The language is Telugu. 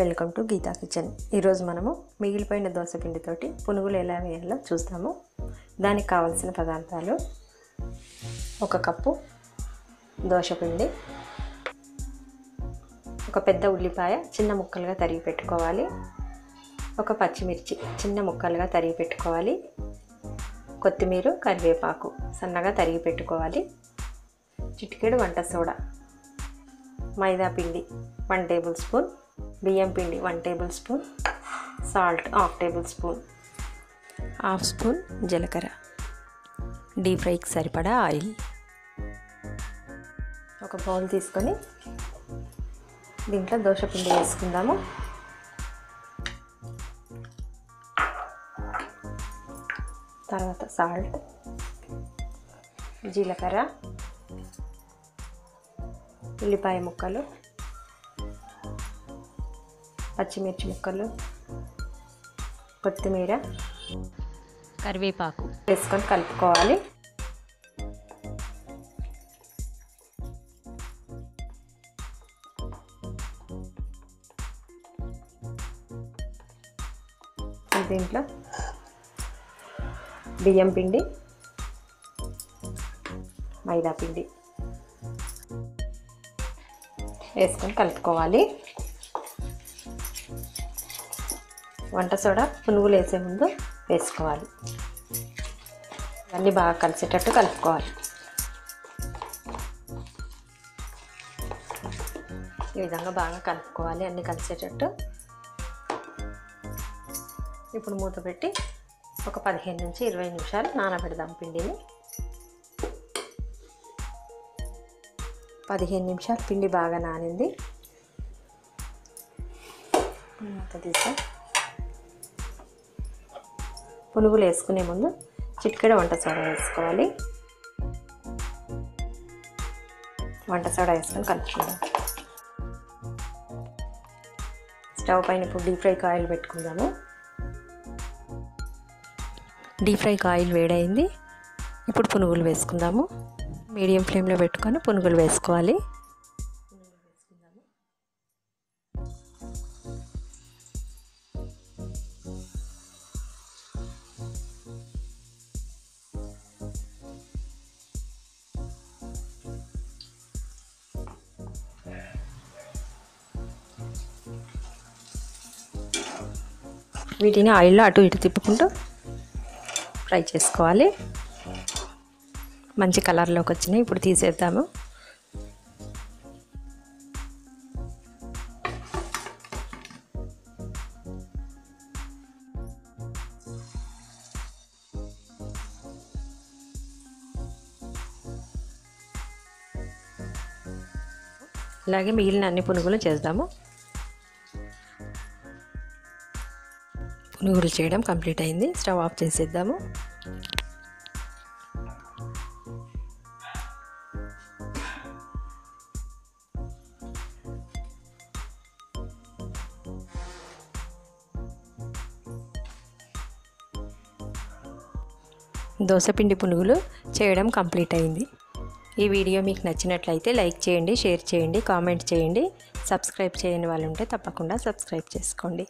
Welcome to Gita kitchen. ఈరోజు మనము మిగిలిపోయిన దోస పిండితోటి పునుగులు ఎలా వేయాలో చూస్తాము. దానికి కావాల్సిన పదార్థాలు: ఒక కప్పు దోస పిండి, ఒక పెద్ద ఉల్లిపాయ చిన్న ముక్కలుగా తరిగి పెట్టుకోవాలి, ఒక పచ్చిమిర్చి చిన్న ముక్కలుగా తరిగి పెట్టుకోవాలి, కొత్తిమీర కరివేపాకు సన్నగా తరిగి పెట్టుకోవాలి, చిటికెడు వంట సోడా, మైదా పిండి 1 టేబుల్ స్పూన్, బియ్యం పిండి 1 table spoon, salt 1/2 table spoon, 1/2 spoon జీలకర్ర, డీప్ ఫ్రైకి సరిపడా ఆయిల్. ఒక బౌల్ తీసుకొని దీంట్లో దోస పిండి వేసుకుందాము. తర్వాత సాల్ట్, జీలకర్ర, ఉల్లిపాయ ముక్కలు, పచ్చిమిర్చి ముక్కలు, కొత్తిమీర, కరివేపాకు వేసుకొని కలుపుకోవాలి. దీంట్లో బియ్యం పిండి, మైదా పిండి వేసుకొని కలుపుకోవాలి. వంట సోడా పునుగులు వేసే ముందు వేసుకోవాలి. అన్నీ బాగా కలిసేటట్టు కలుపుకోవాలి. ఈ విధంగా బాగా కలుపుకోవాలి, అన్నీ కలిసేటట్టు. ఇప్పుడు మూత పెట్టి ఒక 15 నుంచి 20 నిమిషాలు నానబెడదాం పిండిని. 15 నిమిషాలు పిండి బాగా నానింది. మూత తీసాం. పునుగులు వేసుకునే ముందు చిటికెడ వంట సోడా వేసుకోవాలి. వంట సోడా వేసుకొని కలుపుకుందాం. స్టవ్ పైన ఇప్పుడు డీప్ ఫ్రైకి ఆయిల్ పెట్టుకుందాము. డీప్ ఫ్రైకి ఆయిల్ వేడైంది. ఇప్పుడు పునుగులు వేసుకుందాము. మీడియం ఫ్లేమ్లో పెట్టుకొని పునుగులు వేసుకోవాలి. వీటిని ఆయిల్లో అటు ఇటు తిప్పుకుంటూ ఫ్రై చేసుకోవాలి. మంచి కలర్లోకి వచ్చినాయి. ఇప్పుడు తీసేద్దాము. అలాగే మిగిలిన అన్ని పునుగులు చేద్దాము. పునుగులు చేయడం కంప్లీట్ అయింది. స్టవ్ ఆఫ్ చేసేద్దాము. దోసపిండి పునుగులు చేయడం కంప్లీట్ అయింది. ఈ వీడియో మీకు నచ్చినట్లయితే లైక్ చేయండి, షేర్ చేయండి, కామెంట్ చేయండి. సబ్స్క్రైబ్ చేయని వాళ్ళు ఉంటే తప్పకుండా సబ్స్క్రైబ్ చేసుకోండి.